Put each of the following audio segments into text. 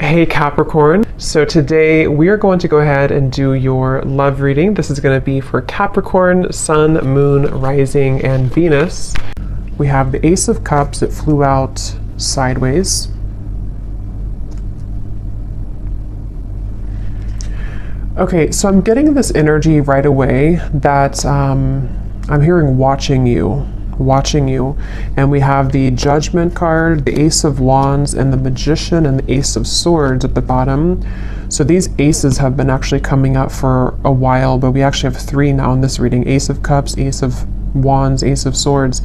Hey Capricorn. So today we are going to go ahead and do your love reading. This is going to be for Capricorn, Sun, Moon, Rising, and Venus. We have the Ace of Cups. It flew out sideways. Okay, so I'm getting this energy right away that I'm hearing watching you, and we have the Judgment card, the Ace of Wands, and the Magician, and the Ace of Swords at the bottom. So these aces have been actually coming up for a while, but we actually have three now in this reading: Ace of Cups, Ace of Wands, Ace of Swords.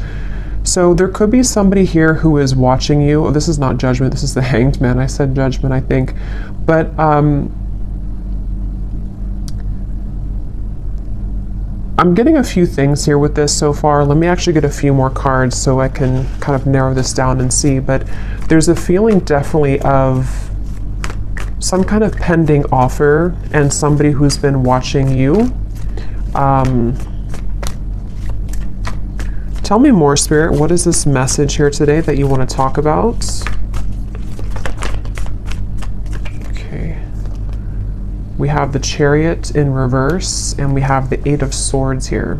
So there could be somebody here who is watching you. Oh, this is not Judgment, this is the Hanged Man. I said Judgment, I think. But I'm getting a few things here with this so far. Let me actually get a few more cards so I can kind of narrow this down and see. But there's a feeling definitely of some kind of pending offer and somebody who's been watching you. Tell me more, Spirit. What is this message here today that you want to talk about? We have the Chariot in reverse, and we have the Eight of Swords here.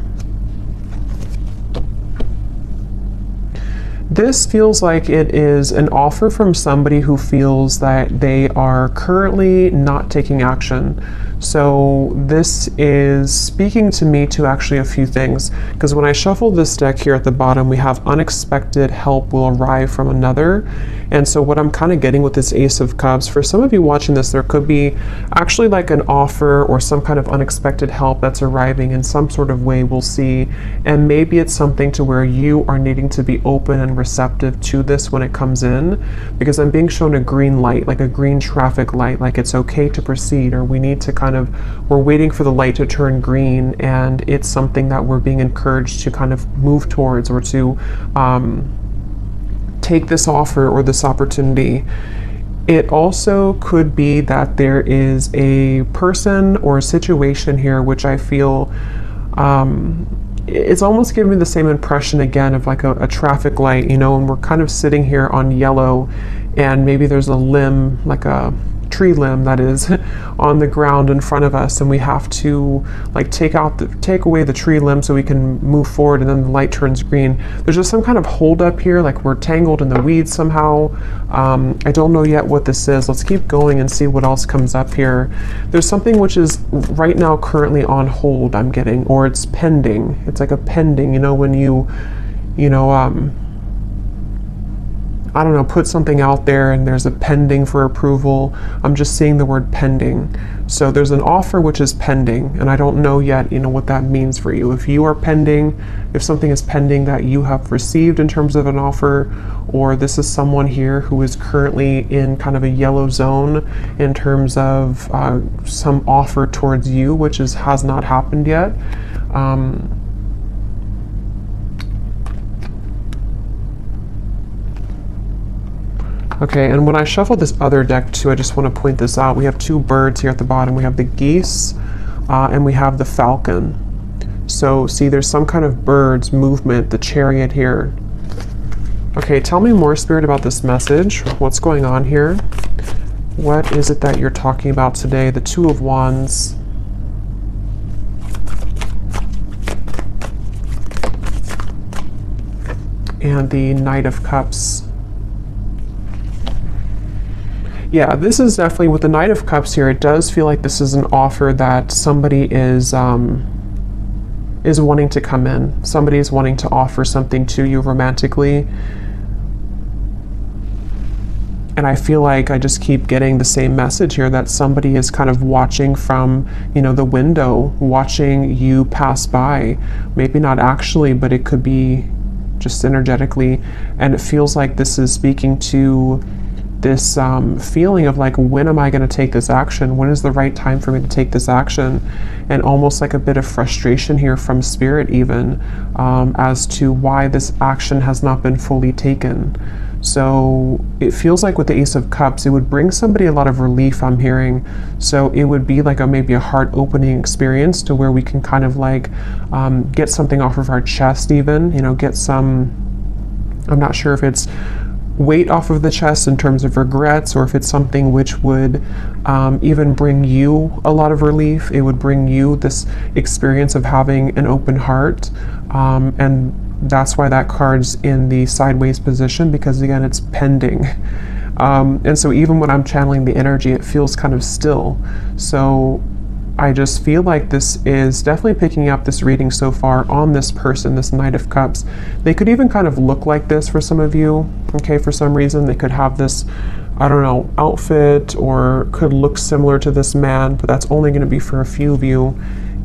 This feels like it is an offer from somebody who feels that they are currently not taking action. So this is speaking to me to actually a few things, because when I shuffle this deck here at the bottom, we have unexpected help will arrive from another. And so what I'm kind of getting with this Ace of Cups, for some of you watching this, there could be actually like an offer or some kind of unexpected help that's arriving in some sort of way, we'll see. And maybe it's something to where you are needing to be open and receptive to this when it comes in, because I'm being shown a green light, like a green traffic light, like it's okay to proceed, or we need to kind of, we're waiting for the light to turn green, and it's something that we're being encouraged to kind of move towards, or to take this offer or this opportunity. It also could be that there is a person or a situation here which I feel it's almost giving me the same impression again of like a traffic light, you know, and we're kind of sitting here on yellow, and maybe there's a limb, like a tree limb that is on the ground in front of us, and we have to like take away the tree limb so we can move forward, and then the light turns green. There's just some kind of hold up here, like we're tangled in the weeds somehow. I don't know yet what this is. Let's keep going and see what else comes up here. There's something which is right now currently on hold, I'm getting, or it's pending. It's like a pending, you know, when you I don't know, put something out there and there's a pending for approval. I'm just seeing the word pending. So there's an offer which is pending, and I don't know yet, you know, what that means for you. If you are pending, if something is pending that you have received in terms of an offer, or this is someone here who is currently in kind of a yellow zone in terms of some offer towards you, which has not happened yet. Okay, and when I shuffle this other deck too, I just want to point this out. We have two birds here at the bottom. We have the geese and we have the falcon. So see, there's some kind of birds movement, the Chariot here. Okay, tell me more, Spirit, about this message. What's going on here? What is it that you're talking about today? The Two of Wands. And the Knight of Cups. Yeah, this is definitely, with the Knight of Cups here, it does feel like this is an offer that somebody is wanting to come in. Somebody is wanting to offer something to you romantically. And I feel like I just keep getting the same message here, that somebody is kind of watching from, you know, the window, watching you pass by. Maybe not actually, but it could be just energetically. And it feels like this is speaking to this feeling of like, when am I going to take this action? When is the right time for me to take this action? And almost like a bit of frustration here from Spirit even as to why this action has not been fully taken. So it feels like with the Ace of Cups, it would bring somebody a lot of relief, I'm hearing. So it would be like maybe a heart-opening experience to where we can kind of like get something off of our chest even, you know, get some, I'm not sure if it's weight off of the chest in terms of regrets, or if it's something which would even bring you a lot of relief. It would bring you this experience of having an open heart, and that's why that card's in the sideways position, because again, it's pending. And so even when I'm channeling the energy, it feels kind of still. So I just feel like this is definitely picking up this reading so far on this person, this Knight of Cups. They could even kind of look like this for some of you, okay, for some reason. They could have this, I don't know, outfit, or could look similar to this man, but that's only going to be for a few of you.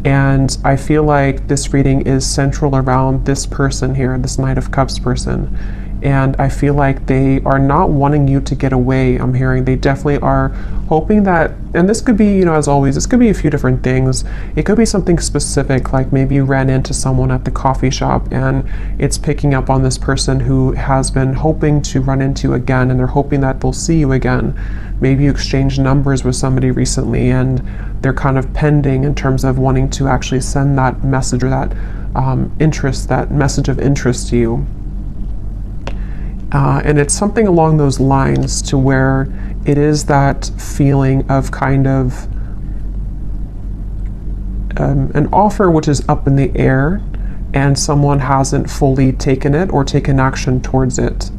And I feel like this reading is central around this person here, this Knight of Cups person. And I feel like they are not wanting you to get away. I'm hearing they definitely are hoping that, and this could be, you know, as always, this could be a few different things. It could be something specific, like maybe you ran into someone at the coffee shop and it's picking up on this person who has been hoping to run into you again, and they're hoping that they'll see you again. Maybe you exchanged numbers with somebody recently and they're kind of pending in terms of wanting to actually send that message, or that interest, that message of interest to you. And it's something along those lines, to where it is that feeling of kind of an offer which is up in the air, and someone hasn't fully taken it or taken action towards it.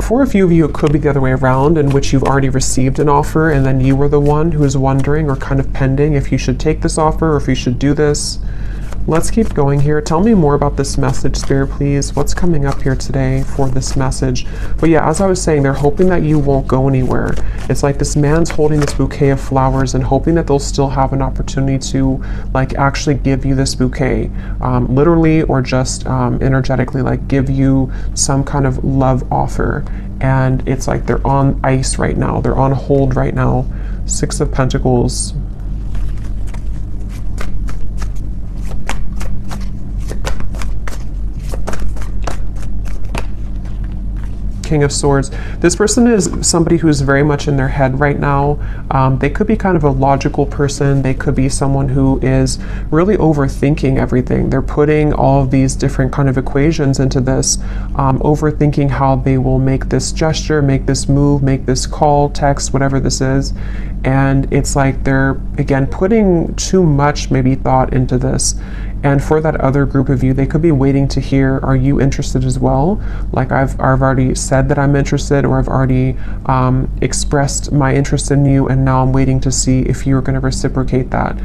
For a few of you, it could be the other way around, in which you've already received an offer and then you were the one who is wondering or kind of pending if you should take this offer or if you should do this. Let's keep going here. Tell me more about this message, Spirit, please. What's coming up here today for this message? But yeah, as I was saying, they're hoping that you won't go anywhere. It's like this man's holding this bouquet of flowers and hoping that they'll still have an opportunity to like actually give you this bouquet, literally or just energetically, like give you some kind of love offer. And it's like they're on ice right now. They're on hold right now. Six of Pentacles. King of Swords. This person is somebody who's very much in their head right now. They could be kind of a logical person. They could be someone who is really overthinking everything. They're putting all of these different kind of equations into this, overthinking how they will make this gesture, make this move, make this call, text, whatever this is. And it's like they're, again, putting too much maybe thought into this. And for that other group of you, they could be waiting to hear, are you interested as well? Like I've already said that I'm interested, or I've already expressed my interest in you, and now I'm waiting to see if you're going to reciprocate that.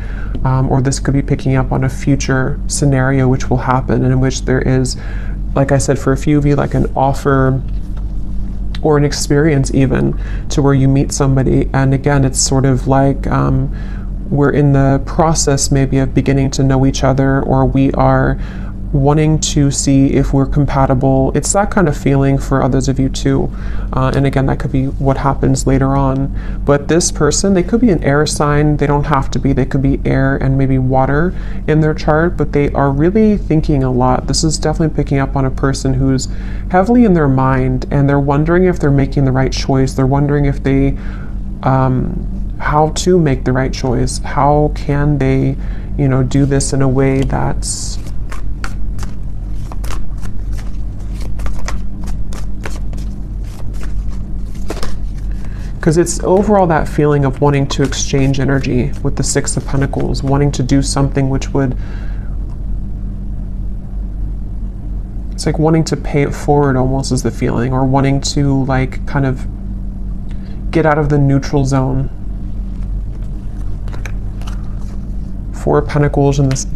Or this could be picking up on a future scenario which will happen, and in which there is, like I said, for a few of you, like an offer or an experience even, to where you meet somebody, and again, it's sort of like we're in the process maybe of beginning to know each other, or we are wanting to see if we're compatible. It's that kind of feeling for others of you too. And again, that could be what happens later on. But this person, they could be an air sign. They don't have to be. They could be air and maybe water in their chart, but they are really thinking a lot. This is definitely picking up on a person who's heavily in their mind, and they're wondering if they're making the right choice. They're wondering if they, how to make the right choice. How can they, you know, do this in a way that's because it's overall that feeling of wanting to exchange energy with the Six of Pentacles, wanting to do something which would, it's like wanting to pay it forward almost is the feeling, or wanting to like kind of get out of the neutral zone. Four of Pentacles and this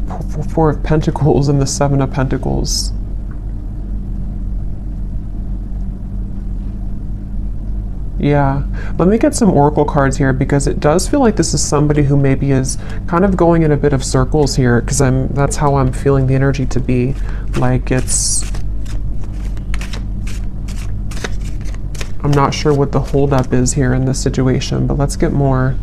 Four of Pentacles and the Seven of Pentacles. Yeah, let me get some oracle cards here, because it does feel like this is somebody who maybe is kind of going in a bit of circles here, because that's how I'm feeling the energy to be. Like it's, I'm not sure what the holdup is here in this situation, but let's get more.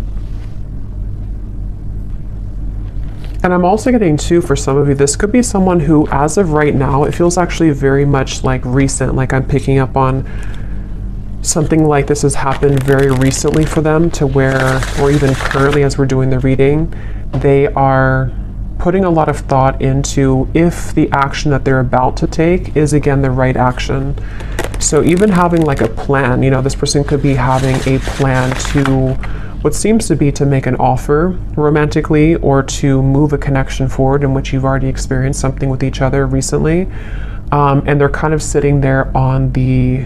And I'm also getting too, for some of you, this could be someone who, as of right now, it feels actually very much like recent, like I'm picking up on something like this has happened very recently for them, to where, or even currently as we're doing the reading, they are putting a lot of thought into if the action that they're about to take is again the right action. So even having like a plan, you know, this person could be having a plan to what seems to be to make an offer romantically, or to move a connection forward in which you've already experienced something with each other recently. And they're kind of sitting there on the,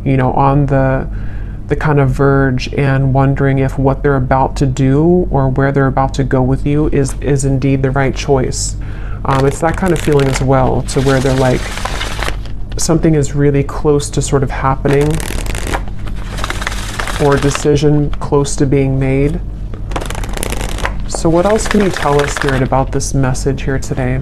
you know, on the kind of verge and wondering if what they're about to do or where they're about to go with you is indeed the right choice. It's that kind of feeling as well, to where they're like, something is really close to sort of happening, or a decision close to being made. So what else can you tell us, Spirit, about this message here today?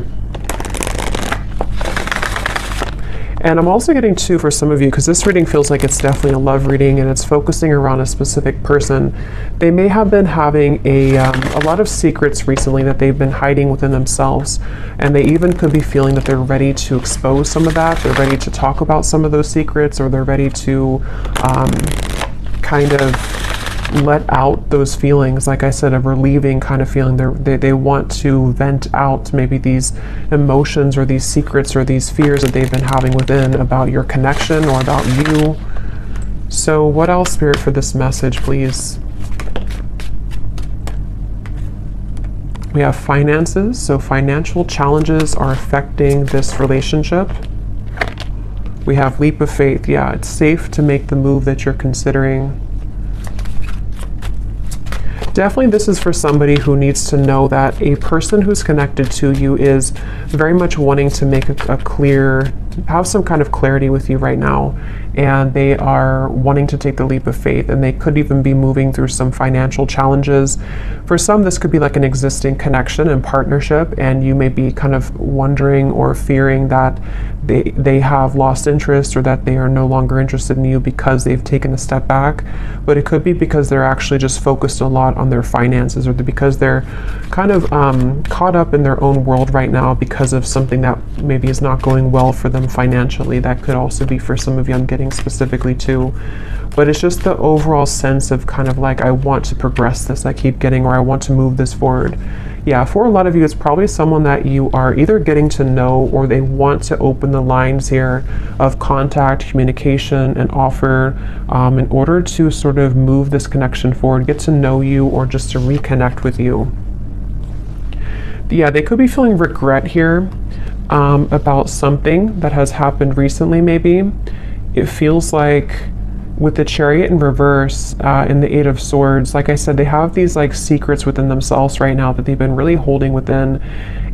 And I'm also getting two for some of you, because this reading feels like it's definitely a love reading and it's focusing around a specific person. They may have been having a lot of secrets recently that they've been hiding within themselves. And they even could be feeling that they're ready to expose some of that. They're ready to talk about some of those secrets, or they're ready to kind of let out those feelings, like I said, of relieving kind of feeling. They want to vent out maybe these emotions or these secrets or these fears that they've been having within about your connection or about you. So what else, Spirit, for this message, please? We have finances. So financial challenges are affecting this relationship. We have leap of faith. Yeah, it's safe to make the move that you're considering. Definitely this is for somebody who needs to know that a person who's connected to you is very much wanting to make have some kind of clarity with you right now. And they are wanting to take the leap of faith, and they could even be moving through some financial challenges. For some, this could be like an existing connection and partnership, and you may be kind of wondering or fearing that they have lost interest, or that they are no longer interested in you because they've taken a step back. But it could be because they're actually just focused a lot on their finances, or because they're kind of caught up in their own world right now because of something that maybe is not going well for them financially. That could also be for some of you, I'm getting specifically too. But it's just the overall sense of kind of like, I want to progress this, I keep getting, or I want to move this forward. Yeah, for a lot of you, it's probably someone that you are either getting to know, or they want to open the lines here of contact, communication, and offer in order to sort of move this connection forward, get to know you, or just to reconnect with you. Yeah, they could be feeling regret here about something that has happened recently, maybe. It feels like with the Chariot in reverse in the Eight of Swords, like I said, they have these like secrets within themselves right now that they've been really holding within.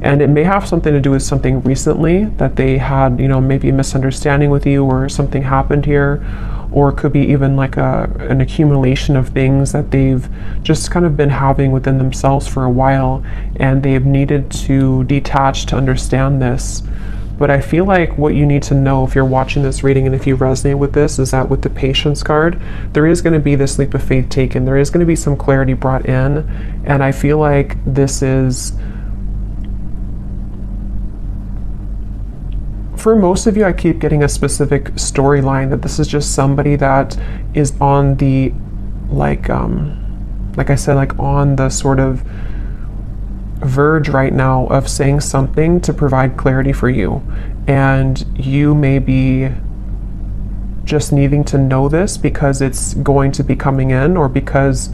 And it may have something to do with something recently that they had, you know, maybe a misunderstanding with you, or something happened here. Or it could be even like an accumulation of things that they've just kind of been having within themselves for a while, and they've needed to detach to understand this. But I feel like what you need to know, if you're watching this reading and if you resonate with this, is that with the Patience card, there is going to be this leap of faith taken. There is going to be some clarity brought in. And I feel like this is, for most of you, I keep getting a specific storyline that this is just somebody that is on the, like I said, like on the sort of verge right now of saying something to provide clarity for you. And you may be just needing to know this because it's going to be coming in, or because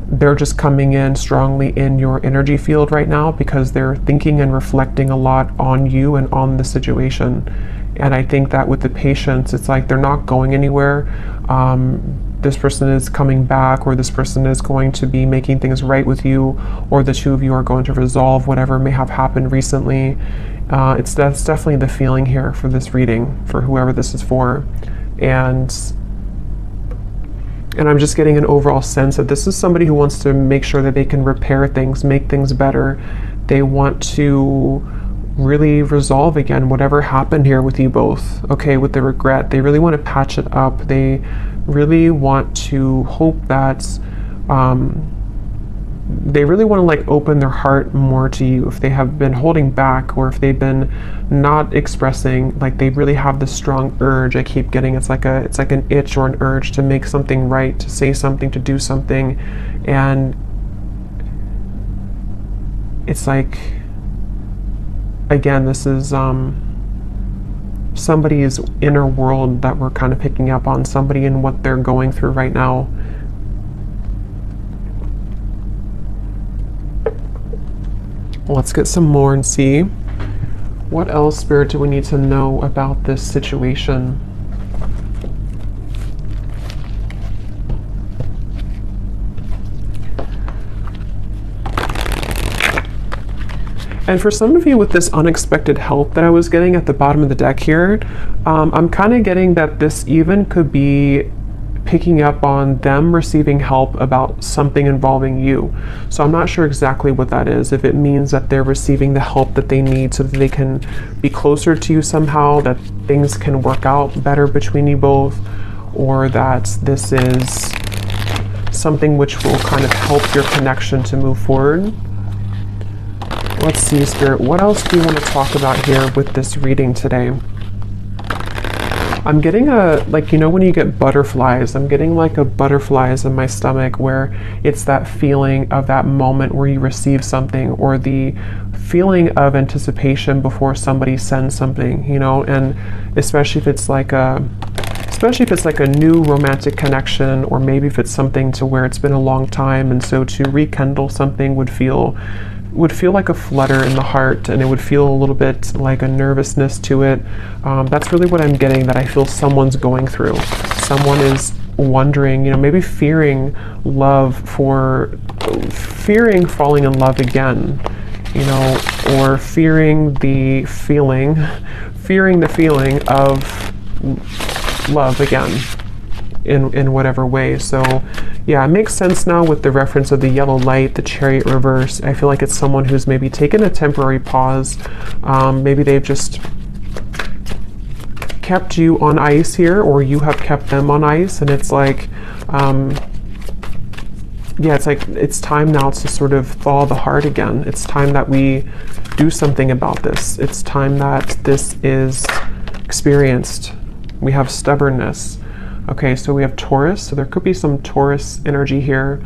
they're just coming in strongly in your energy field right now, because they're thinking and reflecting a lot on you and on the situation. And I think that with the Patience, it's like they're not going anywhere. This person is coming back, or this person is going to be making things right with you, or the two of you are going to resolve whatever may have happened recently. That's definitely the feeling here for this reading, for whoever this is for. And I'm just getting an overall sense that this is somebody who wants to make sure that they can repair things, make things better. They want to really resolve again whatever happened here with you both. Okay, with the regret, they really want to patch it up. They really want to hope that they really want to like open their heart more to you if they have been holding back, or if they've been not expressing. Like they really have this strong urge. I keep getting it's like an itch or an urge to make something right, to say something, to do something. And it's like, again, this is somebody's inner world that we're kind of picking up on, somebody and what they're going through right now. Let's get some more and see what else, Spirit, do we need to know about this situation. And for some of you with this unexpected help that I was getting at the bottom of the deck here, I'm kind of getting that this even could be picking up on them receiving help about something involving you. So I'm not sure exactly what that is. If it means that they're receiving the help that they need so that they can be closer to you somehow, that things can work out better between you both, or that this is something which will kind of help your connection to move forward. Let's see, Spirit, what else do you want to talk about here with this reading today? I'm getting like, you know, when you get butterflies, I'm getting like a butterflies in my stomach, where it's that feeling of that moment where you receive something, or the feeling of anticipation before somebody sends something, you know, and especially if it's like a new romantic connection, or maybe if it's something to where it's been a long time, and so to rekindle something would feel like a flutter in the heart, and it would feel a little bit like a nervousness to it. That's really what I'm getting, that I feel someone's going through. Someone is wondering, you know, maybe fearing falling in love again, you know, or fearing the feeling of love again in whatever way. So yeah, it makes sense now with the reference of the yellow light, the Chariot reverse. I feel like it's someone who's maybe taken a temporary pause. Maybe they've just kept you on ice here, or you have kept them on ice, and it's like, yeah, it's like it's time now to sort of thaw the heart again. It's time that we do something about this. It's time that this is experienced. We have stubbornness. Okay, so we have Taurus, so there could be some Taurus energy here.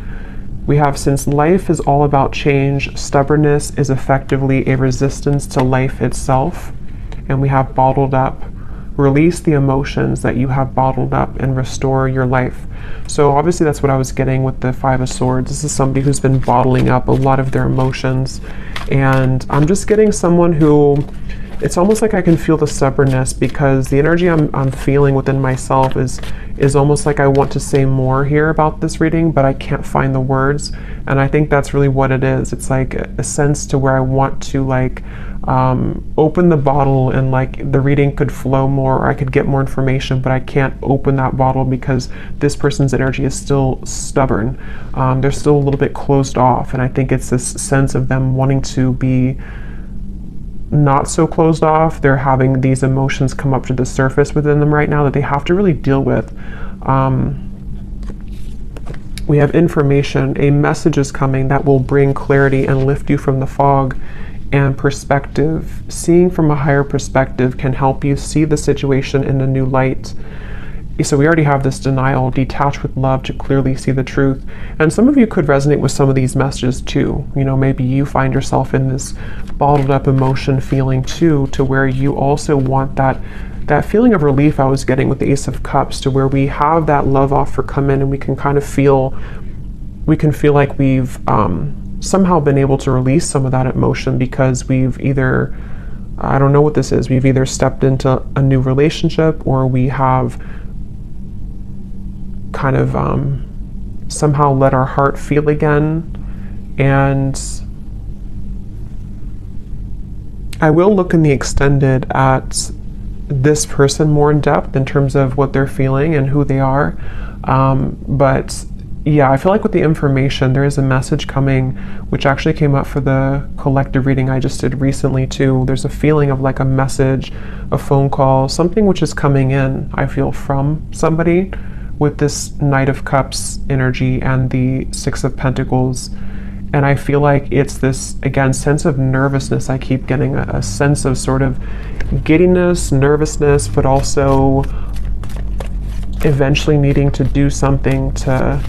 We have, since life is all about change, stubbornness is effectively a resistance to life itself. And we have bottled up. Release the emotions that you have bottled up and restore your life. So obviously that's what I was getting with the Five of Swords. This is somebody who's been bottling up a lot of their emotions. And I'm just getting someone who, it's almost like I can feel the stubbornness, because the energy I'm feeling within myself is almost like I want to say more here about this reading, but I can't find the words. And I think that's really what it is. It's like a sense to where I want to like open the bottle, and like the reading could flow more, or I could get more information, but I can't open that bottle because this person's energy is still stubborn. They're still a little bit closed off. And I think it's this sense of them wanting to be not so closed off. They're having these emotions come up to the surface within them right now that they have to really deal with. We have information, a message is coming that will bring clarity and lift you from the fog, and perspective. Seeing from a higher perspective can help you see the situation in a new light. So we already have this denial, detach with love to clearly see the truth. And some of you could resonate with some of these messages too. You know, maybe you find yourself in this bottled up emotion feeling too, to where you also want that feeling of relief I was getting with the Ace of Cups, to where we have that love offer come in, and we can feel like we've somehow been able to release some of that emotion, because we've either, I don't know what this is, we've either stepped into a new relationship, or we have kind of somehow let our heart feel again. And I will look in the extended at this person more in depth in terms of what they're feeling and who they are. But yeah, I feel like with the information, there is a message coming, which actually came up for the collective reading I just did recently too. There's a feeling of like a message, a phone call, something which is coming in, I feel, from somebody, with this Knight of Cups energy and the Six of Pentacles. And I feel like it's this, again, sense of nervousness. I keep getting a sense of sort of giddiness, nervousness, but also eventually needing to do something to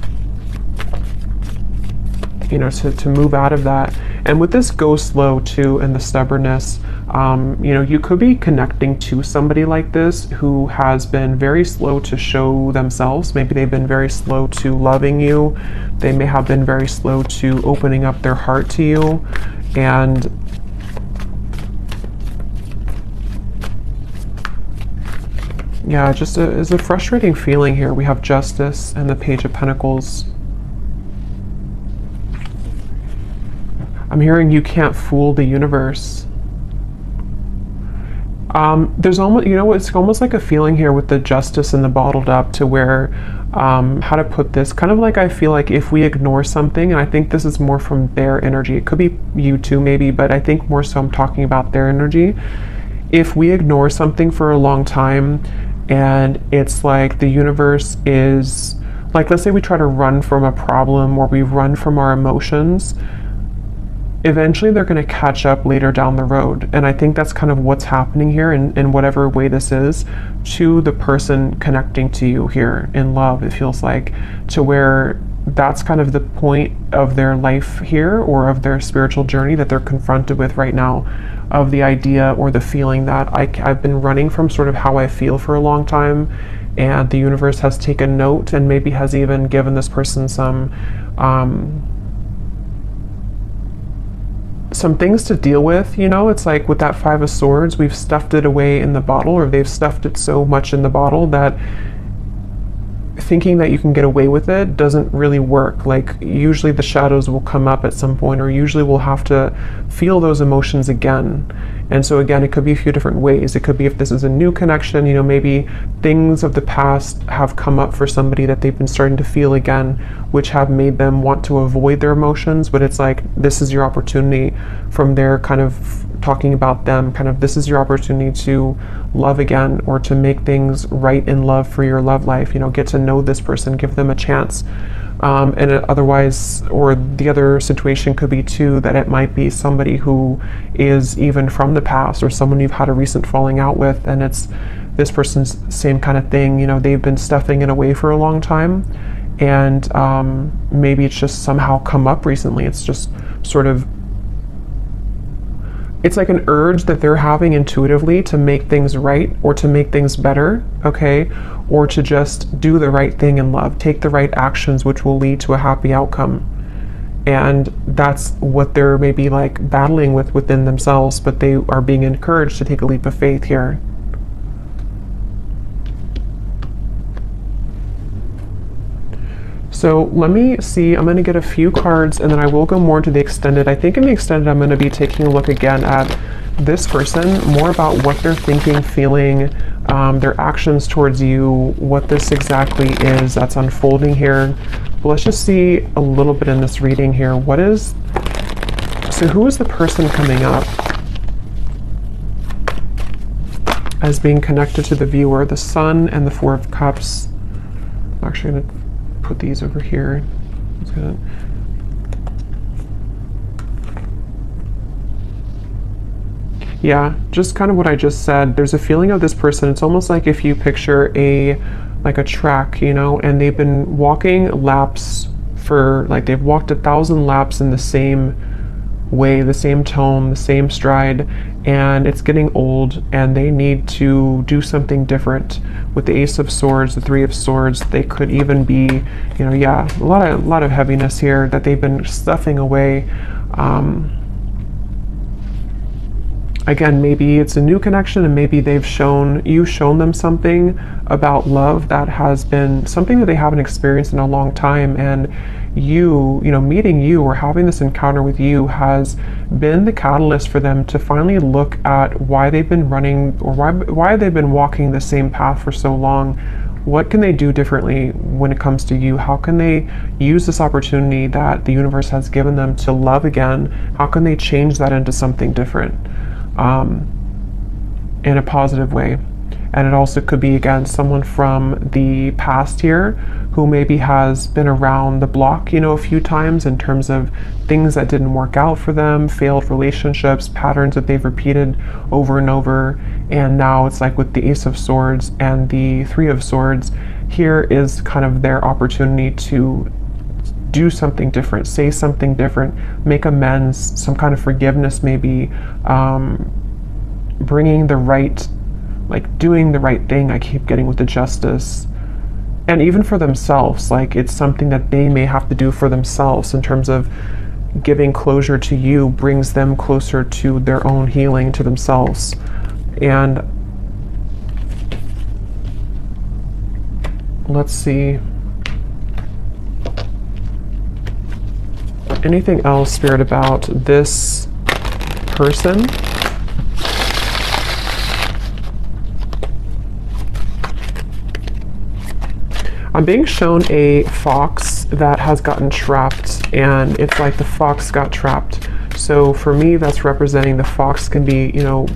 you know, to move out of that. And with this go slow too, and the stubbornness, you know, you could be connecting to somebody like this who has been very slow to show themselves. Maybe they've been very slow to loving you. They may have been very slow to opening up their heart to you. And yeah, just is a frustrating feeling here. We have Justice and the Page of Pentacles. I'm hearing you can't fool the universe. There's almost, you know, it's almost like a feeling here with the Justice and the bottled up, to where, how to put this, kind of like, I feel like if we ignore something, and I think this is more from their energy, it could be you too maybe, but I think more so I'm talking about their energy. If we ignore something for a long time, and it's like the universe is, like, let's say we try to run from a problem, or we run from our emotions, eventually they're going to catch up later down the road. And I think that's kind of what's happening here, in whatever way this is, to the person connecting to you here in love. It feels like, to where that's kind of the point of their life here, or of their spiritual journey that they're confronted with right now, of the idea or the feeling that I've been running from sort of how I feel for a long time, and the universe has taken note and maybe has even given this person some things to deal with. You know, it's like with that Five of Swords, we've stuffed it away in the bottle, or they've stuffed it so much in the bottle that thinking that you can get away with it doesn't really work. Like, usually the shadows will come up at some point, or usually we'll have to feel those emotions again. And so again, it could be a few different ways. It could be, if this is a new connection, you know, maybe things of the past have come up for somebody that they've been starting to feel again, which have made them want to avoid their emotions. But it's like, this is your opportunity, from their kind of talking about them, kind of, this is your opportunity to love again, or to make things right in love for your love life. You know, get to know this person, give them a chance. And otherwise, or the other situation could be too, that it might be somebody who is even from the past, or someone you've had a recent falling out with, and it's this person's same kind of thing. You know, they've been stuffing it away for a long time, and maybe it's just somehow come up recently. It's just sort of, it's like an urge that they're having intuitively to make things right, or to make things better, okay? Or to just do the right thing in love, take the right actions, which will lead to a happy outcome. And that's what they're maybe like battling with within themselves, but they are being encouraged to take a leap of faith here. So let me see, I'm going to get a few cards, and then I will go more into the extended. I think in the extended, I'm going to be taking a look again at this person, more about what they're thinking, feeling, their actions towards you, what this exactly is that's unfolding here. But let's just see a little bit in this reading here. What is, so who is the person coming up as being connected to the viewer? The Sun and the Four of Cups. I'm actually going to put these over here. Yeah, just kind of what I just said. There's a feeling of this person. It's almost like if you picture like a track, you know, and they've been walking laps for, like, they've walked 1,000 laps in the same way, the same tone, the same stride, and it's getting old, and they need to do something different. With the Ace of Swords, the Three of Swords, they could even be, you know, yeah, a lot of heaviness here that they've been stuffing away. Again, maybe it's a new connection, and maybe you've shown them something about love that has been something that they haven't experienced in a long time, and you know, meeting you or having this encounter with you has been the catalyst for them to finally look at why they've been running, or why they've been walking the same path for so long. What can they do differently when it comes to you? How can they use this opportunity that the universe has given them to love again? How can they change that into something different? In a positive way. And it also could be, again, someone from the past here who maybe has been around the block, you know, a few times in terms of things that didn't work out for them, failed relationships, patterns that they've repeated over and over. And now it's like with the Ace of Swords and the Three of Swords, here is kind of their opportunity to do something different, say something different, make amends, some kind of forgiveness maybe, bringing the right, like doing the right thing. I keep getting with the Justice. And even for themselves, like it's something that they may have to do for themselves in terms of giving closure to you brings them closer to their own healing, to themselves. And let's see. Anything else, Spirit, about this person? I'm being shown a fox that has gotten trapped, and it's like the fox got trapped. So for me, that's representing the fox can be, you know,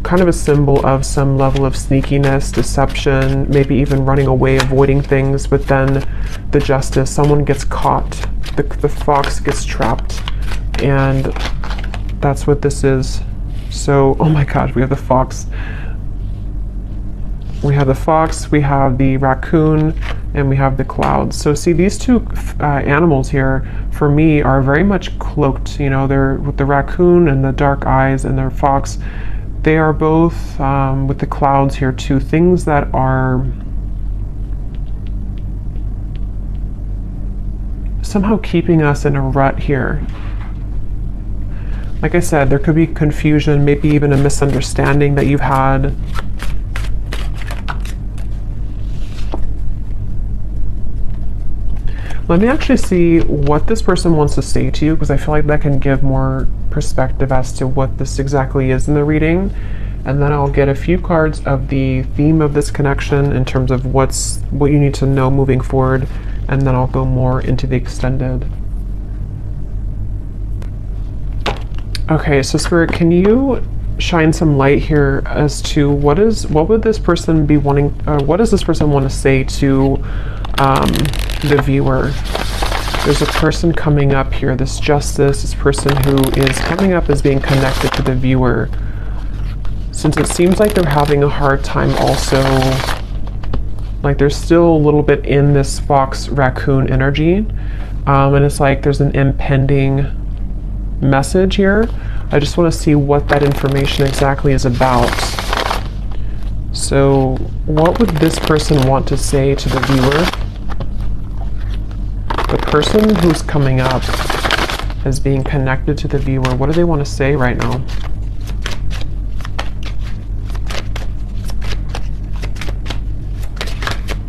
kind of a symbol of some level of sneakiness, deception, maybe even running away, avoiding things. But then the Justice, someone gets caught, the fox gets trapped, and that's what this is. So, oh my God, we have the fox. We have the fox, we have the raccoon, and we have the clouds. So see, these two animals here, for me, are very much cloaked. You know, they're with the raccoon and the dark eyes, and the fox. They are both, with the clouds here too, things that are somehow keeping us in a rut here. Like I said, there could be confusion, maybe even a misunderstanding that you've had. Let me actually see what this person wants to say to you, because I feel like that can give more perspective as to what this exactly is in the reading. And then I'll get a few cards of the theme of this connection in terms of what you need to know moving forward, and then I'll go more into the extended. Okay, so Spirit, can you shine some light here as to what would this person be wanting, what does this person want to say to the viewer? There's a person coming up here, this Justice, this person who is coming up as being connected to the viewer. Since it seems like they're having a hard time also, like they're still a little bit in this fox raccoon energy, and it's like there's an impending message here. I just want to see what that information exactly is about. So what would this person want to say to the viewer? The person who's coming up as being connected to the viewer, what do they want to say right now?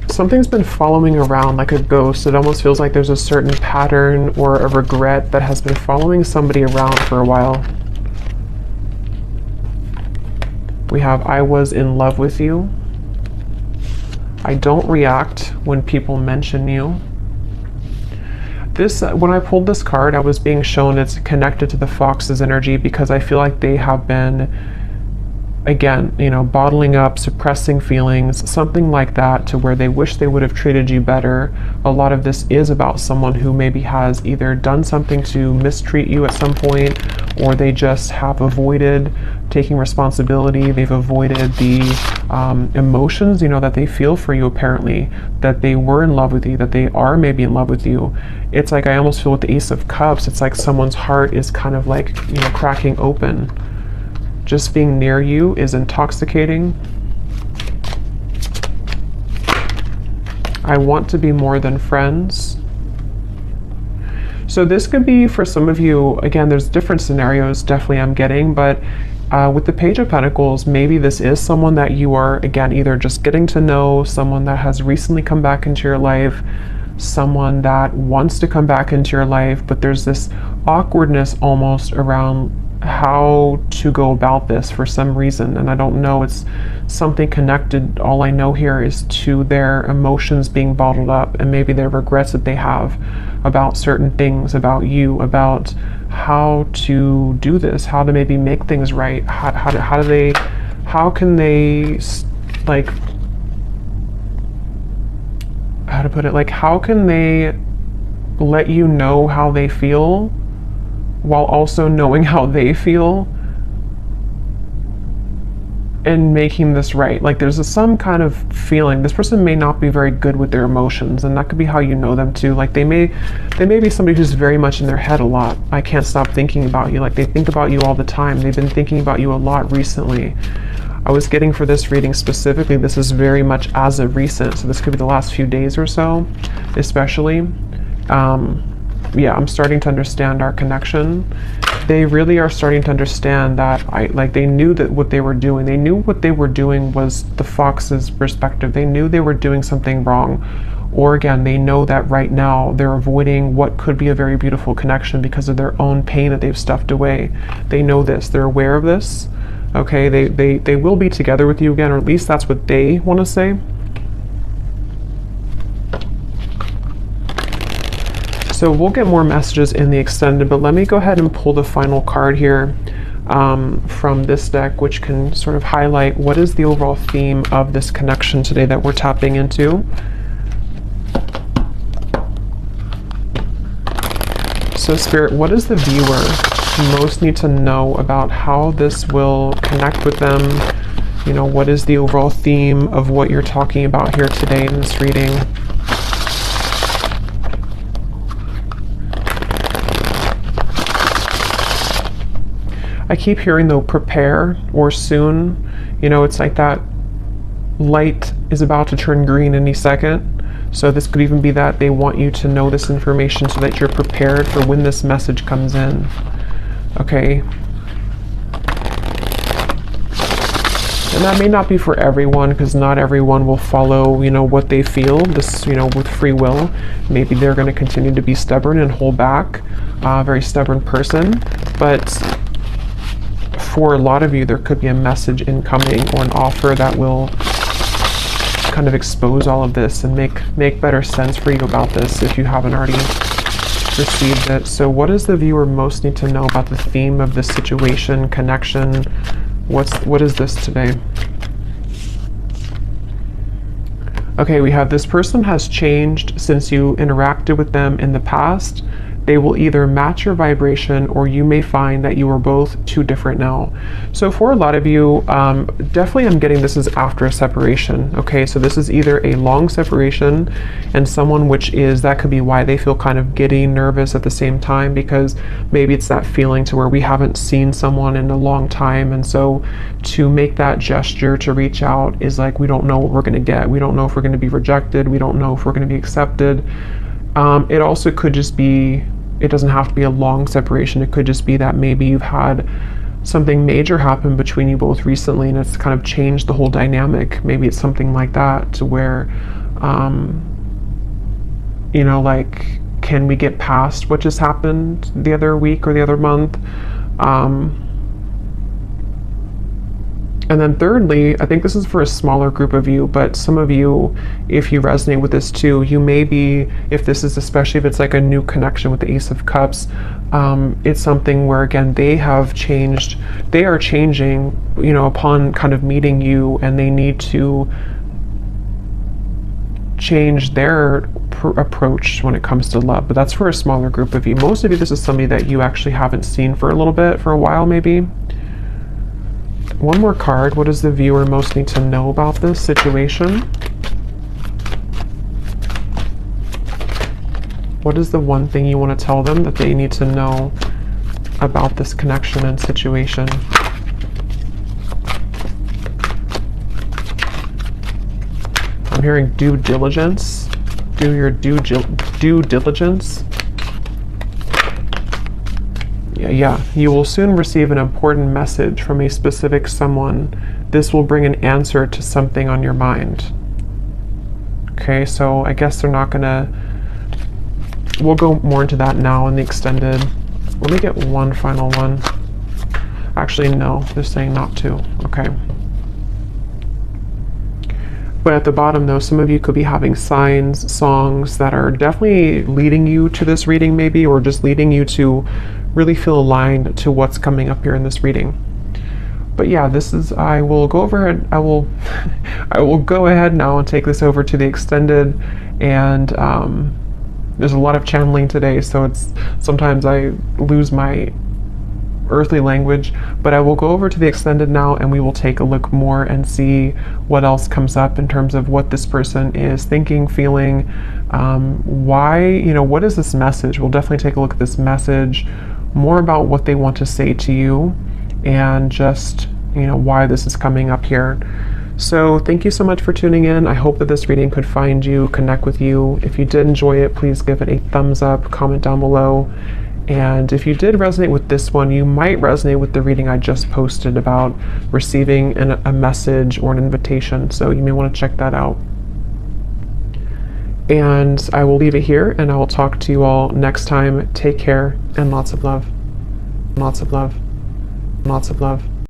Something's been following around like a ghost. It almost feels like there's a certain pattern or a regret that has been following somebody around for a while. We have, I was in love with you. I don't react when people mention you. This, when I pulled this card, I was being shown it's connected to the fox's energy, because I feel like they have been, again, you know, bottling up, suppressing feelings, something like that, to where they wish they would have treated you better. A lot of this is about someone who maybe has either done something to mistreat you at some point, or they just have avoided taking responsibility. They've avoided the emotions, you know, that they feel for you, apparently, that they were in love with you, that they are maybe in love with you. It's like, I almost feel with the Ace of Cups, it's like someone's heart is kind of like, you know, cracking open. Just being near you is intoxicating. I want to be more than friends. So this could be for some of you, again, there's different scenarios definitely I'm getting, but with the Page of Pentacles, maybe this is someone that you are, again, either just getting to know, someone that has recently come back into your life, someone that wants to come back into your life, but there's this awkwardness almost around how to go about this for some reason, and I don't know, it's something connected. All I know here is to their emotions being bottled up, and maybe their regrets that they have about certain things, about you, about how to do this, how to maybe make things right, how can they like, how to put it, like, how can they let you know how they feel while also knowing how they feel? and making this right. Like there's some kind of feeling. This person may not be very good with their emotions, and that could be how you know them too. Like they may be somebody who's very much in their head a lot. I can't stop thinking about you. Like they think about you all the time. They've been thinking about you a lot recently. I was getting for this reading specifically, this is very much as of recent. So this could be the last few days or so, especially. Yeah, I'm starting to understand our connection. They really are starting to understand that they knew that what they were doing. They knew what they were doing was the fox's perspective. They knew they were doing something wrong. Or again, they know that right now they're avoiding what could be a very beautiful connection because of their own pain that they've stuffed away. They know this, they're aware of this. Okay, they will be together with you again, or at least that's what they want to say. So we'll get more messages in the extended, but let me go ahead and pull the final card here from this deck, which can sort of highlight what is the overall theme of this connection today that we're tapping into. So Spirit, what does the viewer most need to know about how this will connect with them? You know, what is the overall theme of what you're talking about here today in this reading? I keep hearing though, prepare or soon. You know, it's like that light is about to turn green any second. So this could even be that they want you to know this information so that you're prepared for when this message comes in. Okay. And that may not be for everyone, because not everyone will follow, you know, what they feel, this, you know, with free will. Maybe they're going to continue to be stubborn and hold back, very stubborn person. But for a lot of you, there could be a message incoming or an offer that will kind of expose all of this and make better sense for you about this if you haven't already received it. So what does the viewer most need to know about the theme of this situation, connection? What is this today? Okay, we have this person has changed since you interacted with them in the past. They will either match your vibration, or you may find that you are both too different now. So for a lot of you, definitely I'm getting this is after a separation. Okay, so this is either a long separation and someone which is, that could be why they feel kind of giddy, nervous at the same time, because maybe it's that feeling to where we haven't seen someone in a long time. And so to make that gesture to reach out is like, we don't know what we're going to get. We don't know if we're going to be rejected. We don't know if we're going to be accepted. It also could just be, it doesn't have to be a long separation. It could just be that maybe you've had something major happen between you both recently and it's kind of changed the whole dynamic. Maybe it's something like that, to where, you know, like, can we get past what just happened the other week or the other month? And then thirdly, I think this is for a smaller group of you, but some of you, if you resonate with this too, you may be, if this is, especially if it's like a new connection with the Ace of Cups, it's something where, again, they have changed, they are changing, you know, upon kind of meeting you, and they need to change their approach when it comes to love. But that's for a smaller group of you. Most of you, this is somebody that you actually haven't seen for a little bit, for a while maybe. One more card. What does the viewer most need to know about this situation? What is the one thing you want to tell them that they need to know about this connection and situation? I'm hearing due diligence. Do your due diligence. Yeah, you will soon receive an important message from a specific someone. This will bring an answer to something on your mind. Okay, so I guess they're not gonna, we'll go more into that now in the extended. Let me get one final one. Actually, no, they're saying not to. Okay. But at the bottom though, some of you could be having signs, songs that are definitely leading you to this reading maybe, or just leading you to really feel aligned to what's coming up here in this reading. But yeah, this is, I will go over it. I will go ahead now and take this over to the extended, and there's a lot of channeling today, so it's, sometimes I lose my earthly language, but I will go over to the extended now and we will take a look more and see what else comes up in terms of what this person is thinking, feeling, why, you know, what is this message? We'll definitely take a look at this message, more about what they want to say to you, and just, you know, why this is coming up here. So thank you so much for tuning in. I hope that this reading could find you, connect with you. If you did enjoy it, please give it a thumbs up, comment down below. And if you did resonate with this one, you might resonate with the reading I just posted about receiving a message or an invitation. So you may want to check that out. And I will leave it here, and I will talk to you all next time. Take care, and lots of love. Lots of love. Lots of love.